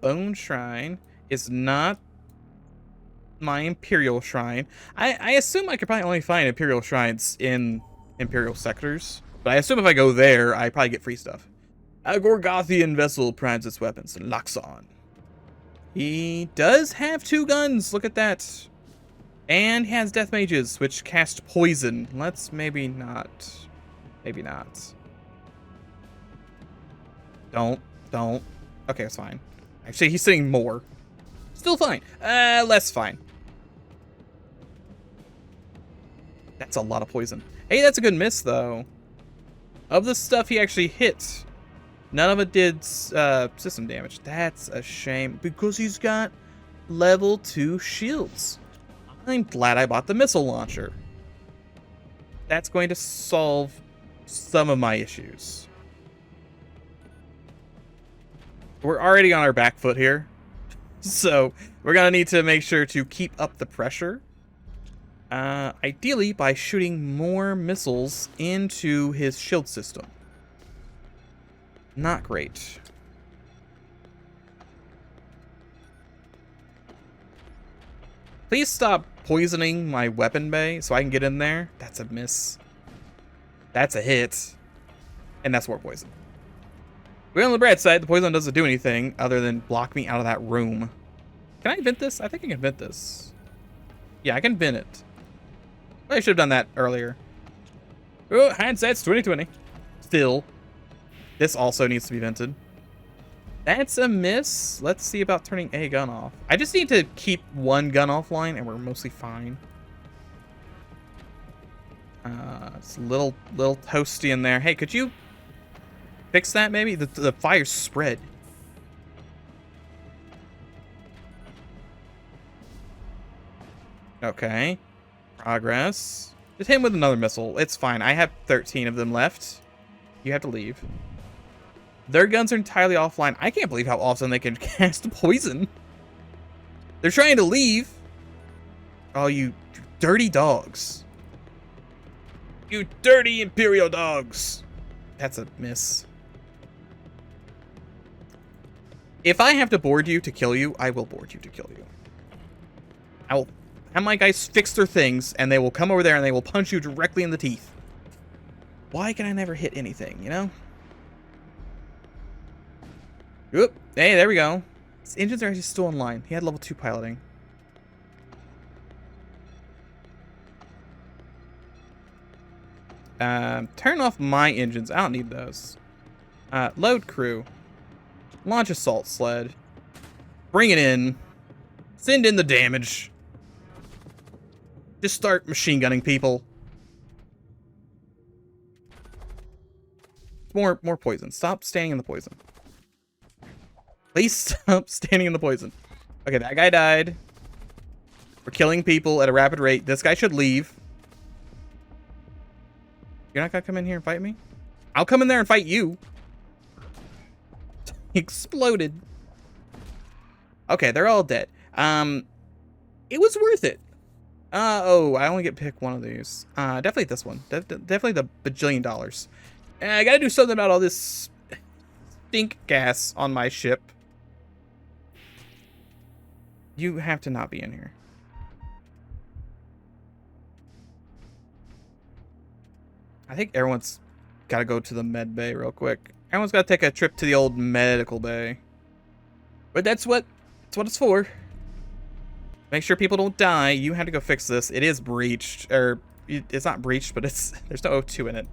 Bone Shrine is not my Imperial Shrine. I assume I could probably only find Imperial Shrines in Imperial sectors. But I assume if I go there, I probably get free stuff. A Gorgothian vessel prides its weapons and locks on. He does have 2 guns. Look at that. And he has death mages, which cast poison. Let's maybe not. Maybe not. Don't. Okay, it's fine. Actually, he's sitting more. Still fine. Less fine. That's a lot of poison. Hey, that's a good miss, though. Of the stuff he actually hit, none of it did system damage. That's a shame, because he's got level 2 shields. I'm glad I bought the missile launcher. That's going to solve some of my issues. We're already on our back foot here, so we're gonna need to make sure to keep up the pressure. Ideally by shooting more missiles into his shield system. Not great. Please stop poisoning my weapon bay so I can get in there. That's a miss. That's a hit. And that's more poison. We're on the bright side. The poison doesn't do anything other than block me out of that room. Can I vent this? I think I can vent this. Yeah, I can vent it. I should have done that earlier. Oh, hindsight's 2020. Still. This also needs to be vented. That's a miss. Let's see about turning a gun off. I just need to keep 1 gun offline and we're mostly fine. It's a little toasty in there. Hey, could you fix that maybe? The fire spread. Okay. Progress. Just hit him with another missile. It's fine. I have 13 of them left. You have to leave. Their guns are entirely offline. I can't believe how often they can cast poison. They're trying to leave. Oh, you dirty dogs. You dirty Imperial dogs. That's a miss. If I have to board you to kill you, I will board you to kill you. I will have my guys fix their things, and they will come over there and they will punch you directly in the teeth. Why can I never hit anything, you know? Oop. Hey, there we go. His engines are actually still online. He had level 2 piloting. Turn off my engines. I don't need those. Load crew. Launch assault sled. Bring it in. Send in the damage. Just start machine gunning people. More poison. Stop standing in the poison. Please stop standing in the poison. Okay, that guy died. We're killing people at a rapid rate. This guy should leave. You're not gonna come in here and fight me? I'll come in there and fight you. Exploded. Okay, they're all dead. It was worth it. Oh, I only get to pick one of these. Definitely this one. Definitely the bajillion dollars. I gotta do something about all this stink gas on my ship. You have to not be in here. I think everyone's gotta go to the med bay real quick. Everyone's gotta take a trip to the old medical bay. But that's what it's for. Make sure people don't die. You have to go fix this. It is breached, or it's not breached, but there's no O2 in it.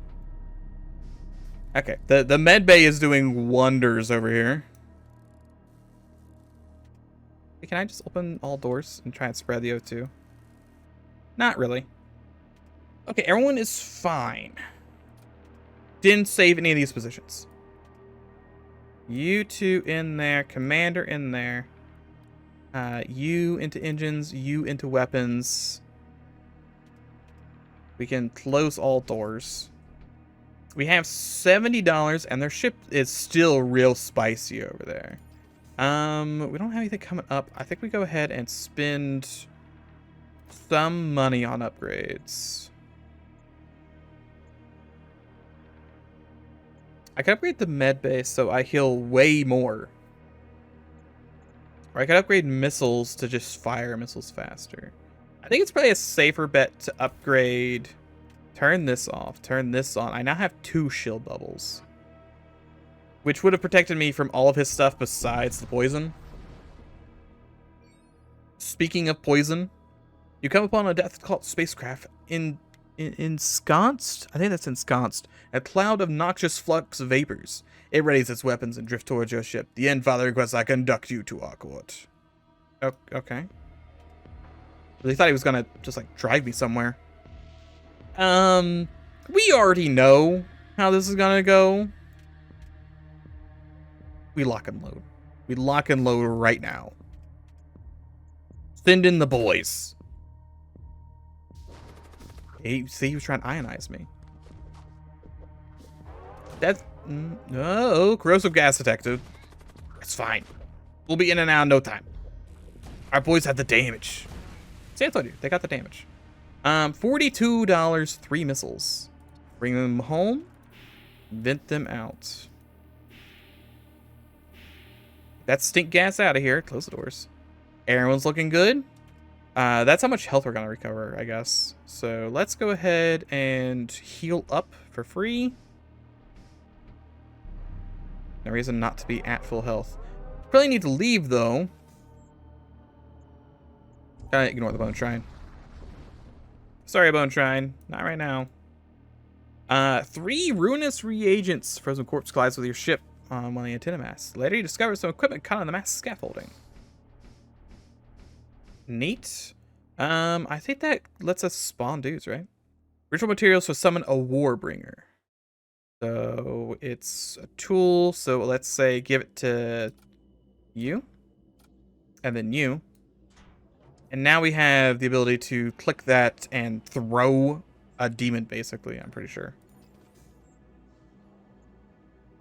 Okay, the med bay is doing wonders over here. Can I just open all doors and try and spread the O2? Not really. Okay, everyone is fine. Didn't save any of these positions. You two in there, commander in there. You into engines, you into weapons. We can close all doors. We have $70 and their ship is still real spicy over there. We don't have anything coming up. I think we go ahead and spend some money on upgrades. I can upgrade the med base so I heal way more Or I could upgrade missiles to just fire missiles faster. I think it's probably a safer bet to upgrade. Turn this off. Turn this on. I now have 2 shield bubbles, which would have protected me from all of his stuff besides the poison. Speaking of poison, you come upon a death cult spacecraft ensconced. I think that's ensconced. A cloud of noxious flux vapors. It readies its weapons and drifts towards your ship. The End Father requests I conduct you to our court. Okay. They thought he was gonna just like drive me somewhere. We already know how this is gonna go. We lock and load. We lock and load right now. Send in the boys. He was trying to ionize me. That's no corrosive gas detected. It's fine. We'll be in and out in no time. Our boys have the damage. See, I told you, they got the damage. $42, 3 missiles. Bring them home. Vent them out. That stink gas out of here. Close the doors. Everyone's looking good. That's how much health we're gonna recover, I guess. So let's go ahead and heal up for free. No reason not to be at full health. Probably need to leave though. Gotta ignore the bone shrine. Sorry, bone shrine. Not right now. 3 ruinous reagents. Frozen corpse collides with your ship on one of the antenna masts. Later, you discover some equipment caught on the mast scaffolding. Neat. I think that lets us spawn dudes, right? Ritual materials to summon a warbringer. So it's a tool. So let's say give it to you. And then you. And now we have the ability to click that and throw a demon, basically, I'm pretty sure.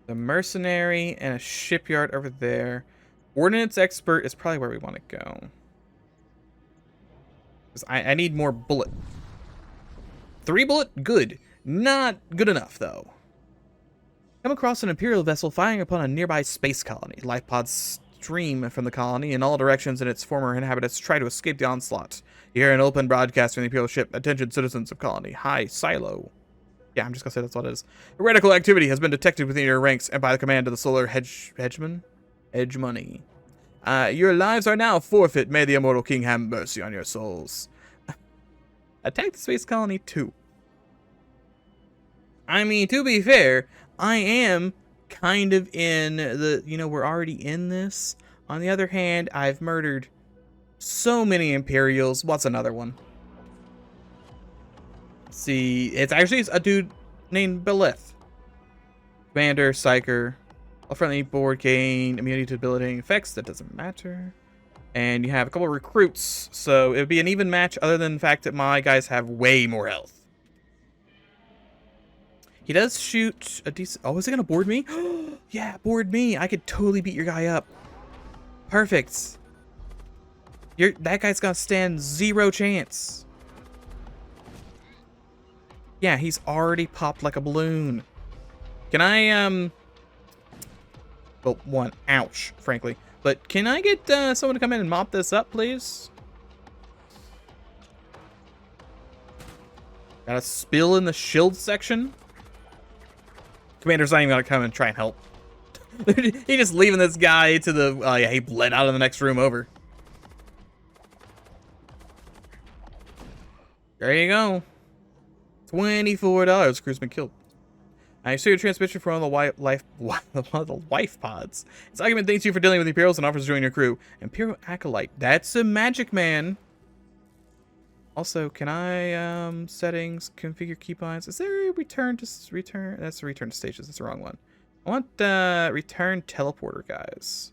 The mercenary and a shipyard over there. Ordnance expert is probably where we want to go. I need more bullet. 3 bullet? Good. Not good enough, though. Come across an Imperial vessel firing upon a nearby space colony. Life pods stream from the colony in all directions, and its former inhabitants try to escape the onslaught. You hear an open broadcast from the Imperial ship. Attention, citizens of colony. Hi, Silo. Yeah, I'm just gonna say that's what it is. Heretical activity has been detected within your ranks and by the command of the Solar Hegemony. Your lives are now forfeit. May the immortal king have mercy on your souls. Attack the space colony too. I mean, to be fair, I am kind of in the, we're already in this. On the other hand, I've murdered so many Imperials. What's another one? Let's see, it's actually a dude named Belith. Commander, Psyker. A friendly board gain immunity to debilitating effects. That doesn't matter. And you have a couple of recruits. So it would be an even match other than the fact that my guys have way more health. He does shoot a decent... Oh, is he going to board me? Yeah, board me. I could totally beat your guy up. Perfect. That guy's going to stand 0 chance. Yeah, he's already popped like a balloon. Can I, well, one, ouch, frankly. But can I get someone to come in and mop this up, please? Got a spill in the shield section. Commander's not even gonna come and try and help. He just leaving this guy to the... Oh yeah, he bled out of the next room over. There you go. $24. Crew's been killed. I see your transmission from one of the wife pods. This argument thanks you for dealing with the Imperials and offers to join your crew. Imperial Acolyte. That's a magic man. Also, can I, settings, configure keybinds? Is there a return to, that's a return to stations. That's the wrong one. I want, return teleporter, guys.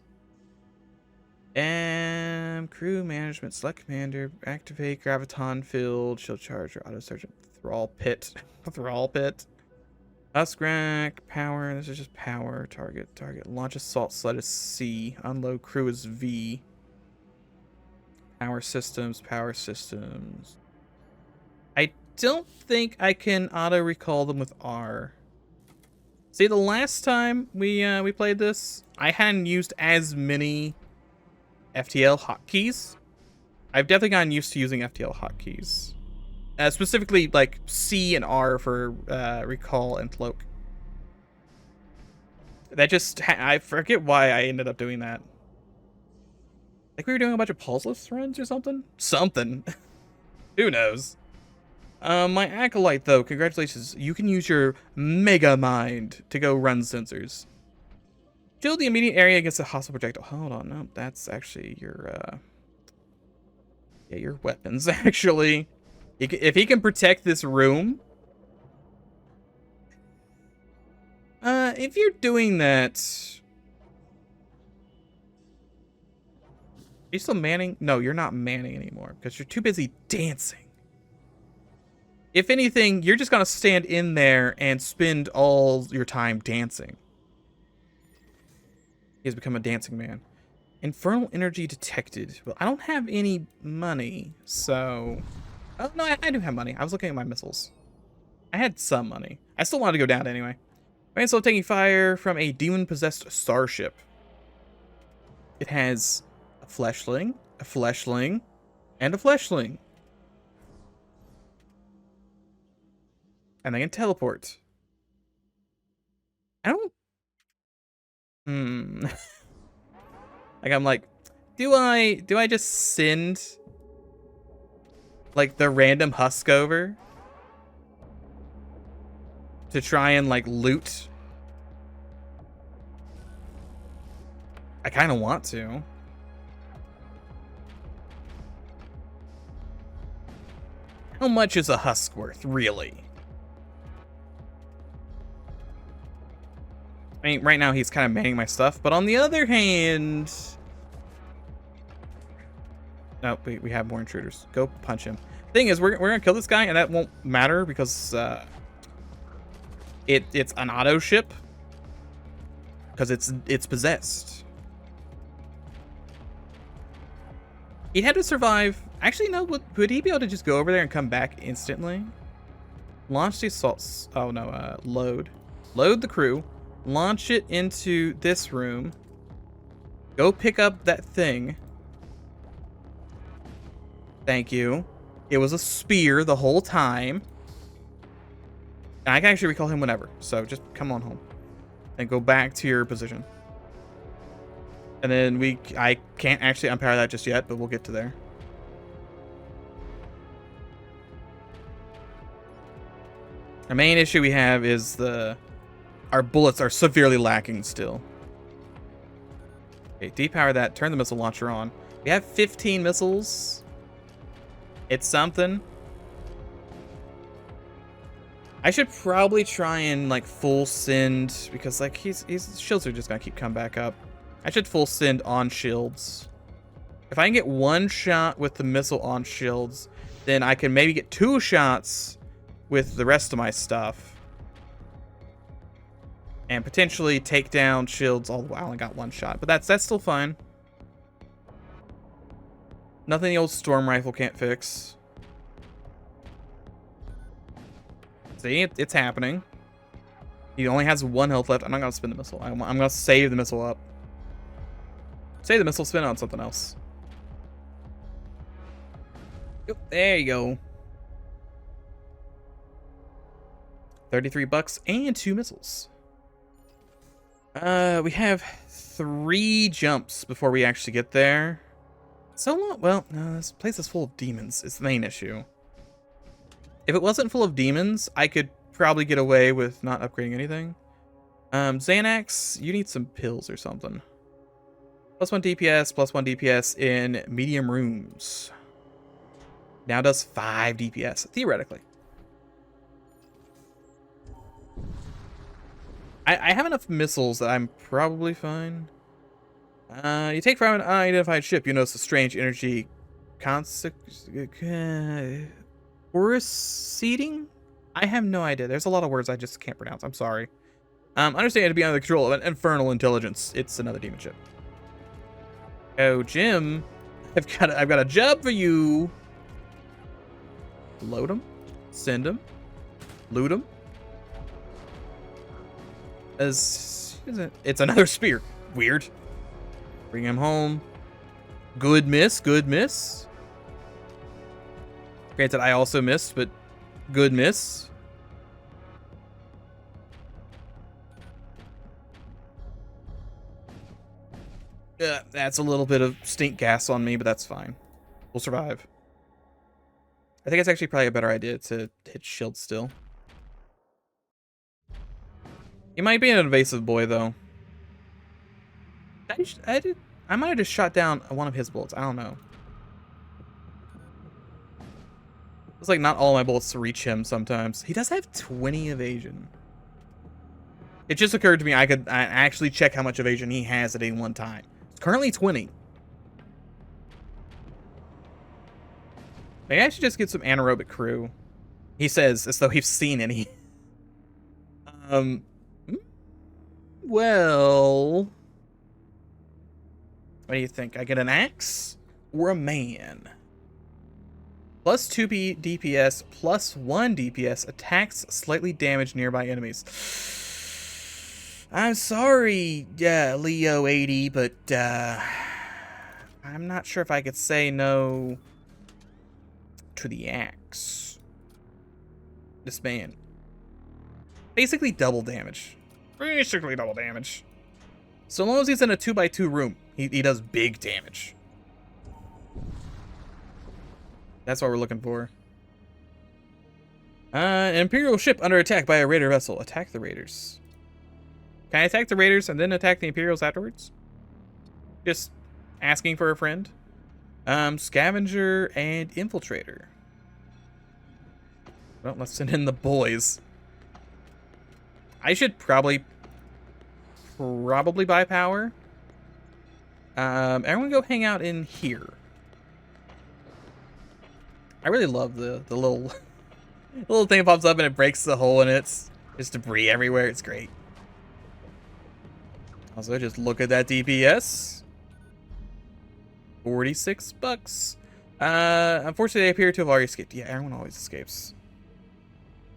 Crew management, select commander, activate graviton field, shield charger, auto sergeant, thrall pit. Thrall pit. Huskrak, power, this is just power, target, launch assault sled is C, unload crew is V. Power systems. I don't think I can auto recall them with R. See, the last time we played this, I hadn't used as many FTL hotkeys. I've definitely gotten used to using FTL hotkeys. Specifically, like C and R for recall and cloak. That just... I forget why I ended up doing that. Like we were doing a bunch of pulseless runs or something? Something. Who knows? My Acolyte, though, congratulations. You can use your Mega Mind to go run sensors. Shield the immediate area against a hostile projectile. Hold on, no, that's actually your, yeah, your weapons, actually. If he can protect this room... if you're doing that... Are you still manning? No, you're not manning anymore, because you're too busy dancing. If anything, you're just going to stand in there and spend all your time dancing. He has become a dancing man. Infernal energy detected. Well, I don't have any money, so... Oh, no, I do have money. I was looking at my missiles. I had some money. I still wanted to go down anyway. Man, still taking fire from a demon-possessed starship. It has a fleshling, and a fleshling. And they can teleport. I don't... Like, I'm like, do I just send, like, the random husk over to try and, like, loot? I kind of want to. How much is a husk worth, really? I mean, right now he's kind of manning my stuff, but on the other hand... No, we have more intruders. Go punch him. Thing is, we're gonna kill this guy, and that won't matter because it's an auto ship. Because it's possessed. He had to survive. Actually, no, would he be able to just go over there and come back instantly? Launch the assaults. Oh no, load. Load the crew. Launch it into this room. Go pick up that thing. Thank you. It was a spear the whole time. And I can actually recall him whenever. So just come on home. And go back to your position. And then I can't actually unpower that just yet, but we'll get to there. The main issue we have is our bullets are severely lacking still. Okay, depower that. Turn the missile launcher on. We have 15 missiles. It's something. I should probably try and like full send because like his shields are just gonna keep coming back up. I should full send on shields. If I can get one shot with the missile on shields, then I can maybe get 2 shots with the rest of my stuff. And potentially take down shields. Oh, I only got 1 shot, but that's still fine. Nothing the old storm rifle can't fix. See, it's happening. He only has 1 health left. I'm not gonna spin the missile. I'm gonna save the missile up. Save the missile, spin it on something else. Yep, there you go. 33 bucks and 2 missiles. We have 3 jumps before we actually get there. So long. Well, no, this place is full of demons. It's the main issue. If it wasn't full of demons, I could probably get away with not upgrading anything. Xanax, you need some pills or something. +1 DPS, +1 DPS in medium rooms. Now does 5 DPS, theoretically. I have enough missiles that I'm probably fine. You take from an unidentified ship, you notice a strange energy proceeding? I have no idea. There's a lot of words I just can't pronounce. I'm sorry. Understand it to be under the control of an infernal intelligence. It's another demon ship. Oh, Jim, I've got a job for you. Load him, send him, loot him. It's another spear. Weird. Bring him home. Good miss, good miss. Granted, I also missed, but good miss. That's a little bit of stink gas on me, but that's fine. We'll survive. I think it's actually probably a better idea to hit shield still. He might be an invasive boy, though. I might have just shot down one of his bullets. I don't know. It's like not all my bullets reach him sometimes. He does have 20 evasion. It just occurred to me I could actually check how much evasion he has at any one time. It's currently 20. Maybe I should just get some anaerobic crew. He says, as though he's seen any. Well, what do you think? I get an axe or a man? Plus 2 DPS, plus 1 DPS, attacks slightly damage nearby enemies. I'm sorry, Leo 80, but I'm not sure if I could say no to the axe. This man. Basically double damage. Basically double damage. So long as he's in a 2x2 room, he does big damage. That's what we're looking for. An Imperial ship under attack by a raider vessel. Attack the raiders. Can I attack the raiders and then attack the Imperials afterwards? Just asking for a friend. Scavenger and infiltrator. Well, let's send in the boys. I should probably buy power. Everyone go hang out in here. I really love the little little thing pops up and it breaks the hole in it. There's debris everywhere. It's great. Also, just look at that DPS. 46 bucks. Unfortunately, they appear to have already escaped. Yeah, everyone always escapes.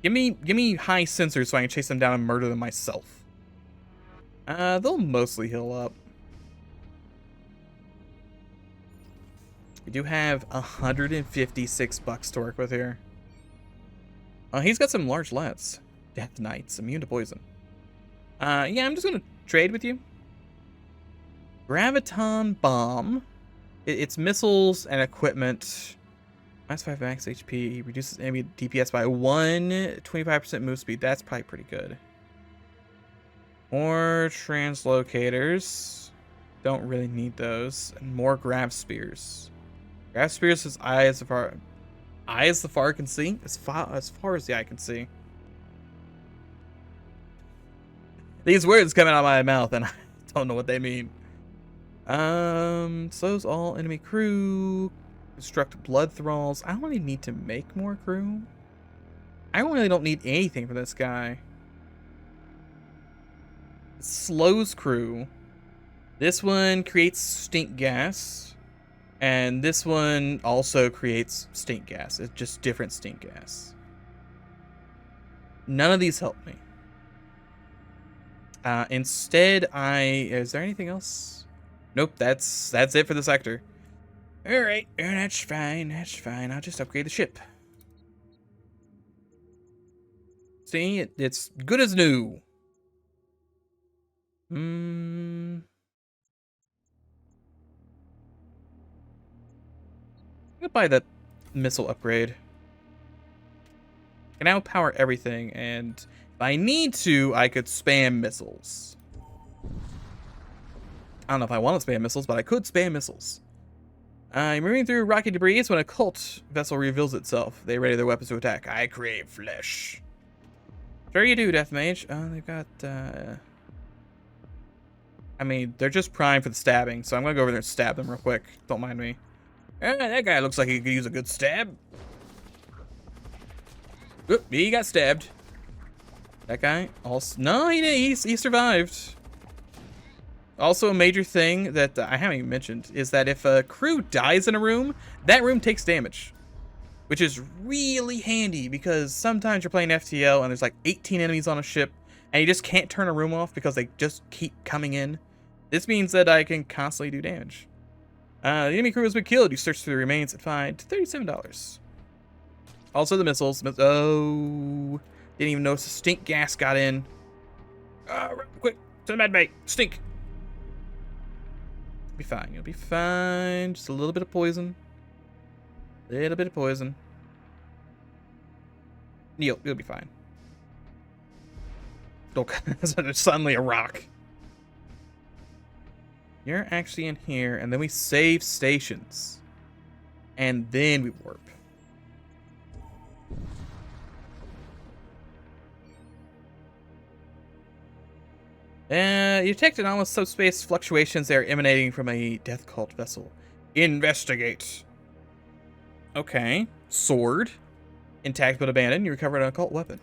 Give me high sensors so I can chase them down and murder them myself. They'll mostly heal up. We do have 156 bucks to work with here. He's got some large lets. Death Knights, immune to poison. Yeah, I'm just gonna trade with you. Graviton Bomb. It's missiles and equipment. Minus 5 max HP. Reduces enemy DPS by 1. 25% move speed. That's probably pretty good. More translocators. Don't really need those. And more grav spears. Grav spears is eye as far as the far can see. As far as the eye can see. These words coming out of my mouth and I don't know what they mean. Slows all enemy crew. Construct blood thralls. I don't really need to make more crew. I really don't need anything for this guy. Slows crew. This one creates stink gas. And this one also creates stink gas. It's just different stink gas. None of these help me. Instead, is there anything else? Nope, that's it for the sector. Alright, that's fine, I'll just upgrade the ship. See, it's good as new. I'm gonna buy that missile upgrade. I can now power everything, and if I need to, I could spam missiles. I don't know if I want to spam missiles, but I could spam missiles. Moving through rocky debris is when a cult vessel reveals itself. They ready their weapons to attack. I crave flesh. Sure you do, Death Mage. Oh, they've got, I mean, they're just primed for the stabbing, so I'm gonna go over there and stab them real quick. Don't mind me. That guy looks like he could use a good stab. Oop, he got stabbed. That guy also... No, he survived. Also, a major thing that I haven't even mentioned is that if a crew dies in a room, that room takes damage. Which is really handy because sometimes you're playing FTL and there's like 18 enemies on a ship and you just can't turn a room off because they just keep coming in. This means that I can constantly do damage. The enemy crew has been killed. You search through the remains and find $37. Also the missiles. Oh, didn't even notice the stink gas got in. Run quick to the med bay. Stink. You'll be fine. You'll be fine. Just a little bit of poison. Little bit of poison. You'll be fine. Don't there's suddenly a rock. You're actually in here, and then we save stations. And then we warp. You detect anomalous subspace fluctuations that are emanating from a death cult vessel. Investigate. Okay. Sword. Intact but abandoned. You recovered an occult weapon.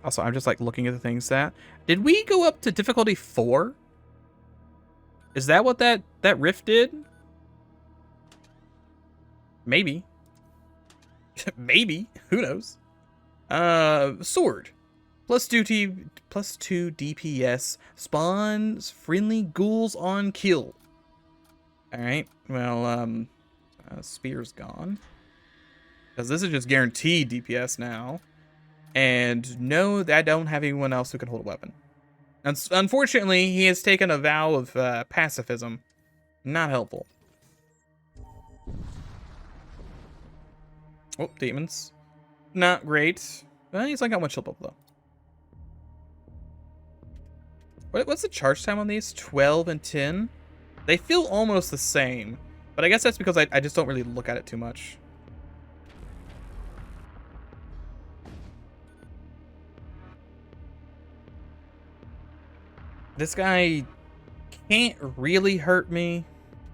Also, I'm just like looking at the things that... Did we go up to difficulty 4? Is that what that rift did? Maybe. Maybe. Who knows? Sword. +2 DPS. Spawns friendly ghouls on kill. Alright. Well, spear's gone. Because this is just guaranteed DPS now. And no, I don't have anyone else who can hold a weapon. Unfortunately, he has taken a vow of pacifism. Not helpful. Oh, demons. Not great. He's not got much help up, though. What's the charge time on these? 12 and 10? They feel almost the same. But I guess that's because I just don't really look at it too much. This guy can't really hurt me.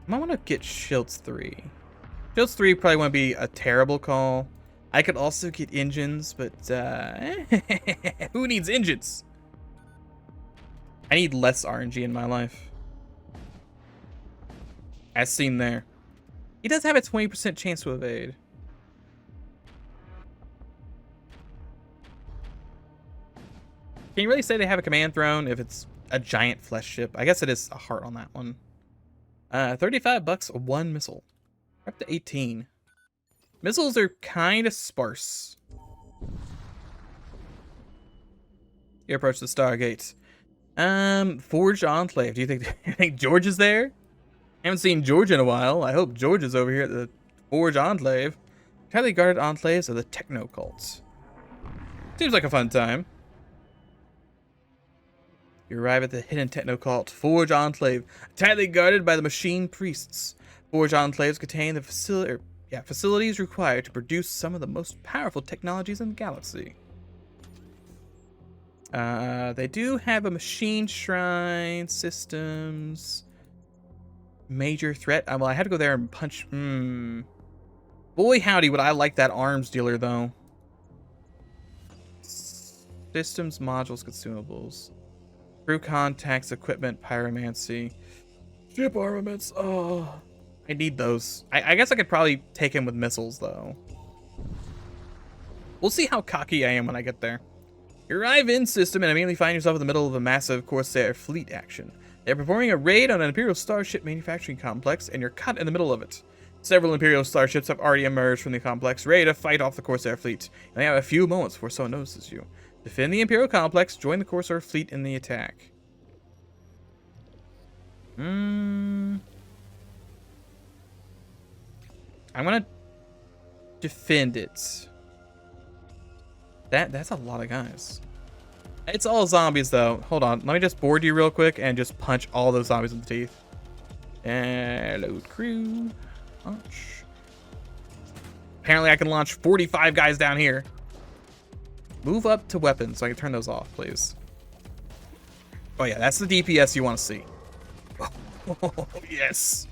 I might want to get Shields 3. Shields 3 probably won't be a terrible call. I could also get engines, but who needs engines? I need less RNG in my life. As seen there. He does have a 20% chance to evade. Can you really say they have a command throne if it's a giant flesh ship? I guess it is a heart on that one. $35, one missile. We're up to 18. Missiles are kind of sparse. You approach the Stargate. Forge Enclave. Do you think George is there? Haven't seen George in a while. I hope George is over here at the Forge Enclave. Tightly guarded enclaves of the techno cults. Seems like a fun time. You arrive at the hidden techno cult, Forge Enclave, tightly guarded by the machine priests. Forge Enclaves contain the facilities required to produce some of the most powerful technologies in the galaxy. They do have a machine shrine, systems, major threat. Well, I had to go there and punch. Boy, howdy, would I like that arms dealer, though. Systems, modules, consumables. Crew contacts, equipment, pyromancy. Ship armaments. Oh, I need those. I guess I could probably take him with missiles, though. We'll see how cocky I am when I get there. You arrive in system and immediately find yourself in the middle of a massive Corsair fleet action. They're performing a raid on an Imperial starship manufacturing complex, and you're caught in the middle of it. Several Imperial starships have already emerged from the complex, ready to fight off the Corsair fleet, and they have a few moments before someone notices you. Defend the Imperial complex, join the Corsair fleet in the attack. I'm gonna defend it. That's a lot of guys. It's all zombies, though. Hold on. Let me just board you real quick and just punch all those zombies in the teeth. And load crew. Launch. Apparently, I can launch 45 guys down here. Move up to weapons so I can turn those off, please. Oh, yeah. That's the DPS you want to see. Oh, yes.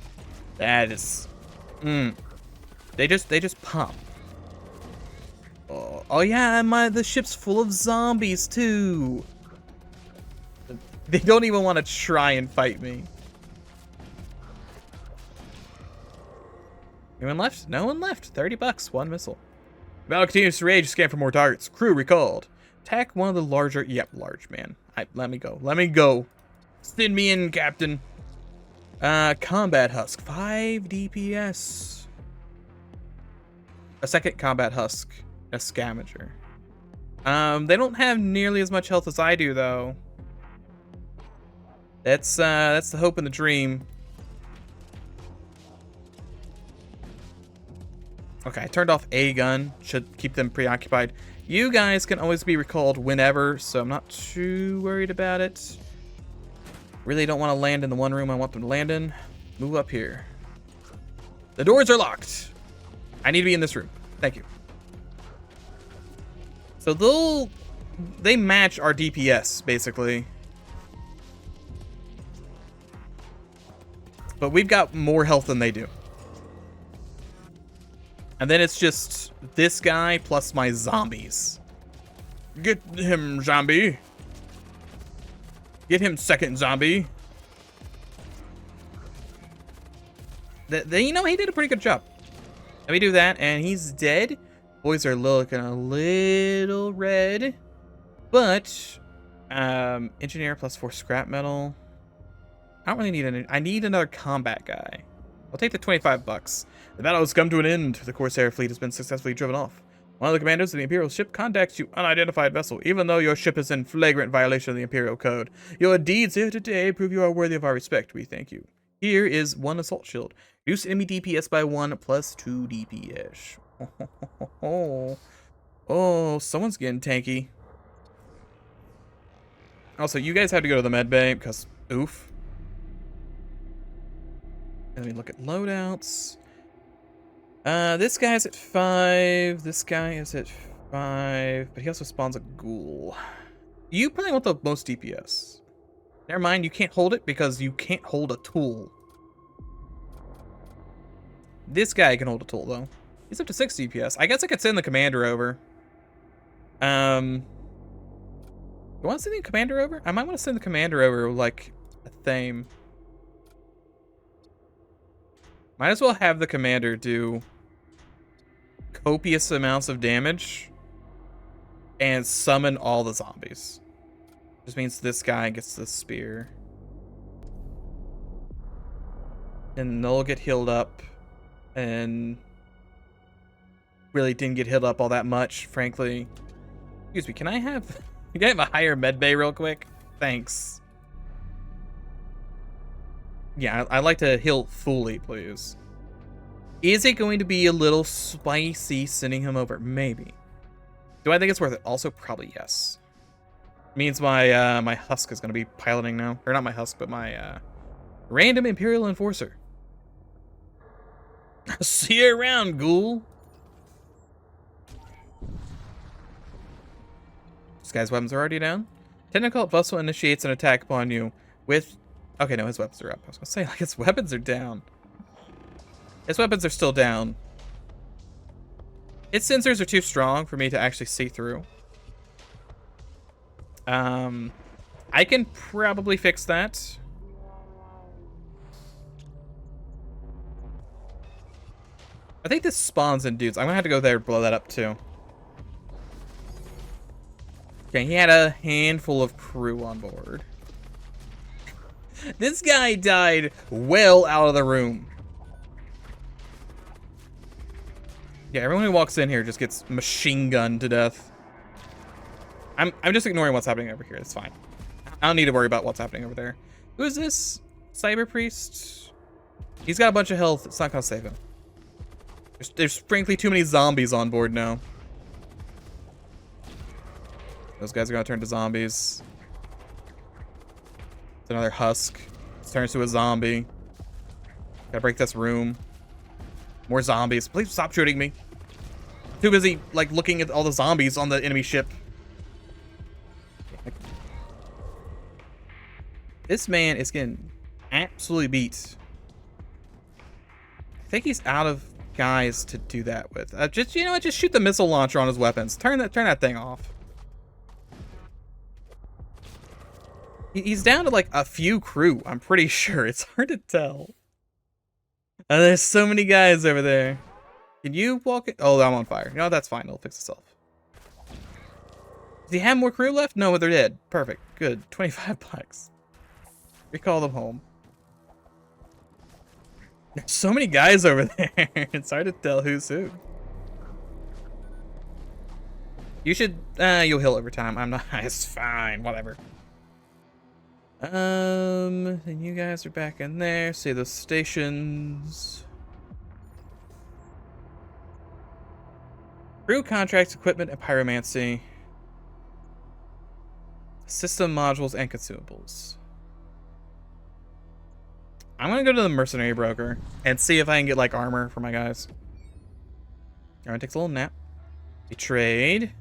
That is... They just pop. Oh yeah, the ship's full of zombies too. They don't even want to try and fight me. Anyone left? No one left. $30, one missile. Battle continues to rage. Scan for more targets. Crew recalled. Attack one of the larger. Yep, large man. Let me go. Let me go. Send me in, Captain. Combat Husk, 5 DPS. A second Combat Husk, a Scavenger. They don't have nearly as much health as I do, though. That's the hope and the dream. Okay, I turned off a gun. Should keep them preoccupied. You guys can always be recalled whenever, so I'm not too worried about it. Really don't want to land in the one room I want them to land in. Move up here. The doors are locked. I need to be in this room. Thank you. So they match our DPS, basically. But we've got more health than they do. And then it's just this guy plus my zombies. Get him, zombie. Get him, second zombie. You know, he did a pretty good job. Let me do that, and he's dead. Boys are looking a little red. But, engineer plus 4 scrap metal. I don't really need any. I need another combat guy. I'll take the 25 bucks. The battle has come to an end. The Corsair fleet has been successfully driven off. One of the commanders of the Imperial ship contacts you, unidentified vessel, even though your ship is in flagrant violation of the Imperial Code. Your deeds here today prove you are worthy of our respect. We thank you. Here is 1 assault shield. Reduce enemy DPS by 1 plus 2 DPS. Oh, someone's getting tanky. Also, you guys have to go to the med bay because oof. Let me look at loadouts. This guy's at 5. This guy is at 5, but he also spawns a ghoul. You probably want the most DPS. Never mind, you can't hold it because you can't hold a tool. This guy can hold a tool though. He's up to 6 DPS. I guess I could send the commander over. Do I want to send the commander over? I might want to send the commander over with, like, a theme. Might as well have the commander do copious amounts of damage and summon all the zombies. Just means this guy gets the spear. And they'll get healed up. And really didn't get healed up all that much, frankly. Excuse me, can I have a higher med bay real quick? Thanks. Yeah, I'd like to heal fully, please. Is it going to be a little spicy sending him over? Maybe. Do I think it's worth it? Also, probably yes. Means my my husk is going to be piloting now. Or not my husk, but my random Imperial enforcer. See you around, ghoul. This guy's weapons are already down. Technical vessel initiates an attack upon you with... Okay, no, his weapons are up. I was going to say, like, his weapons are down. His weapons are still down. Its sensors are too strong for me to actually see through. I can probably fix that. I think this spawns in dudes. I'm going to have to go there and blow that up, too. Okay, he had a handful of crew on board. This guy died well out of the room. Yeah, everyone who walks in here just gets machine gunned to death. I'm just ignoring what's happening over here. It's fine. I don't need to worry about what's happening over there. Who is this? Cyber Priest? He's got a bunch of health. It's not gonna save him. There's frankly too many zombies on board now. Those guys are gonna turn to zombies. It's another husk. It turns to a zombie. Gotta break this room. More zombies. Please stop shooting me. Too busy, like, looking at all the zombies on the enemy ship. This man is getting absolutely beat. I think he's out of guys to do that with. Just, you know what? Just shoot the missile launcher on his weapons. Turn that thing off. He's down to like a few crew. I'm pretty sure. It's hard to tell. There's so many guys over there. Can you walk it? Oh, I'm on fire. No, that's fine. It'll fix itself. Does he have more crew left? No, but they're dead. Perfect. Good. 25 bucks. Recall them home. There's so many guys over there. It's hard to tell who's who. You should, you'll heal over time. I'm not, it's fine, whatever. Then you guys are back in there. See those stations. Crew contracts, equipment, and pyromancy. System modules and consumables. I'm gonna go to the mercenary broker and see if I can get like armor for my guys. Alright, takes a little nap. Betrayed.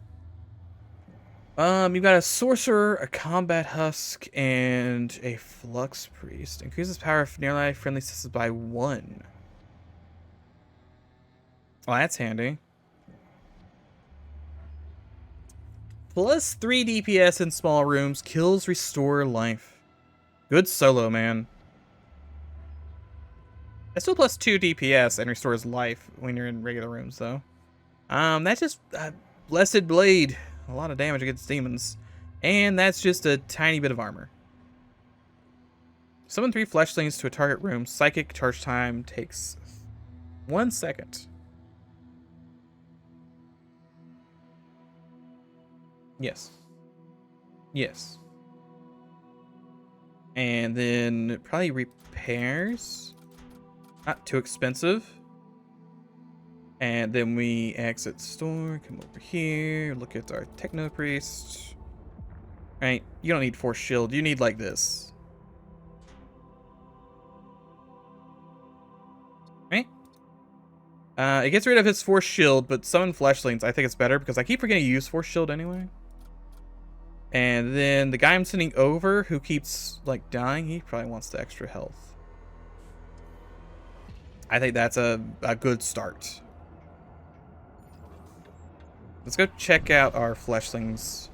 You've got a sorcerer, a combat husk, and a flux priest. Increases power of nearly friendly systems by 1. Well, that's handy. Plus 3 DPS in small rooms. Kills restore life. Good solo, man. It's still plus 2 DPS and restores life when you're in regular rooms, though. That's just Blessed Blade. A lot of damage against demons. And that's just a tiny bit of armor. Summon 3 fleshlings to a target room. Psychic charge time takes 1 second. Yes. Yes. And then probably repairs. Not too expensive. And then we exit store, come over here, look at our techno priest. Right, you don't need force shield, you need like this. Right? It gets rid of his force shield, but summon fleshlings, I think it's better because I keep forgetting to use force shield anyway. And then the guy I'm sending over who keeps like dying, he probably wants the extra health. I think that's a good start. Let's go check out our fleshlings.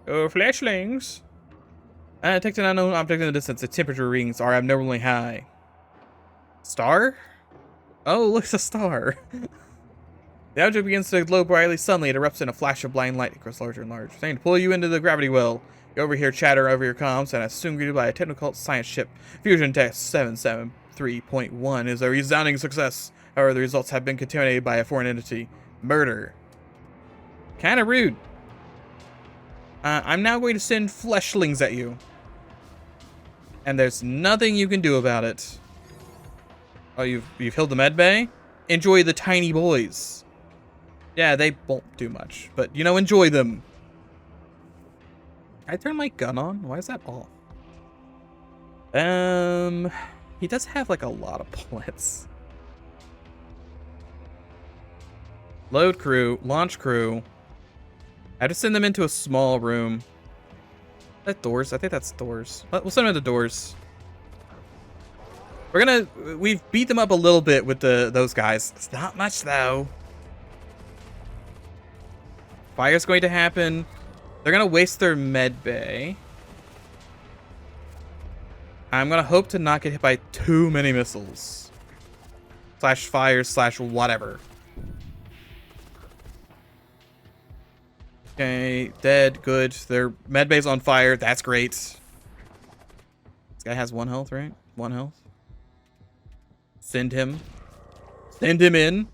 Oh, fleshlings! Detect an unknown object in the distance. The temperature readings are abnormally high. Star? Oh, look, it's a star. The object begins to glow brightly. Suddenly, it erupts in a flash of blind light. It grows larger and larger. Trying to pull you into the gravity well. You overhear chatter over your comms, and are soon greeted by a technical science ship. Fusion test 773.1 is a resounding success. However, the results have been contaminated by a foreign entity. Murder. Kind of rude. I'm now going to send fleshlings at you. And there's nothing you can do about it. Oh, you've healed the med bay? Enjoy the tiny boys. Yeah, they won't do much, but, you know, enjoy them. Can I turn my gun on? Why is that off? He does have, like, a lot of bullets. Load crew, launch crew. I have to send them into a small room. Is that doors? I think that's doors. We'll send them into doors. We've beat them up a little bit with those guys. It's not much though. Fire's going to happen. They're gonna waste their med bay. I'm gonna hope to not get hit by too many missiles. Slash fire slash whatever. Okay, dead, good. Their med bay's on fire. That's great. This guy has 1 health, right? 1 health. Send him. Send him in.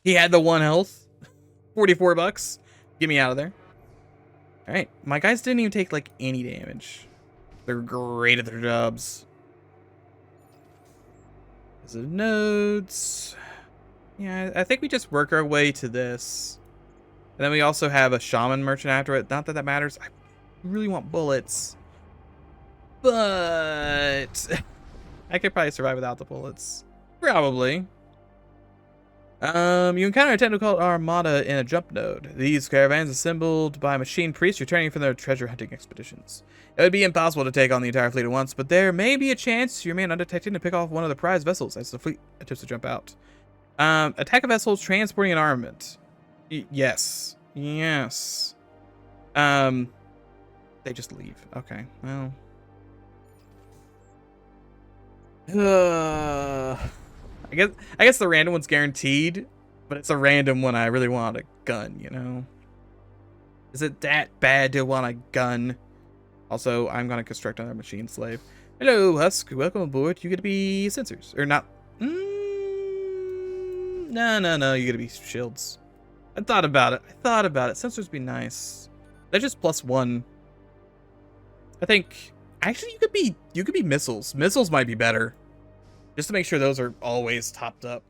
He had the 1 health. 44 bucks. Get me out of there. All right, my guys didn't even take like any damage. They're great at their jobs. There's the nodes. Yeah, I think we just work our way to this. And then we also have a shaman merchant after it. Not that that matters. I really want bullets. But I could probably survive without the bullets. Probably. You encounter a technical armada in a jump node. These caravans assembled by machine priests returning from their treasure hunting expeditions. It would be impossible to take on the entire fleet at once, but there may be a chance you remain undetected and pick off one of the prize vessels as the fleet attempts to jump out. Attack a vessel transporting an armament. Yes. Yes. They just leave. Okay. Well. I guess the random one's guaranteed, but it's a random one I really want a gun, you know? Is it that bad to want a gun? Also, I'm gonna construct another machine slave. Hello, Husk. Welcome aboard. You get to be sensors. Or not. No. You get to be shields. I thought about it. Sensors be nice. They're just +1. I think... Actually, you could be missiles. Missiles might be better. Just to make sure those are always topped up.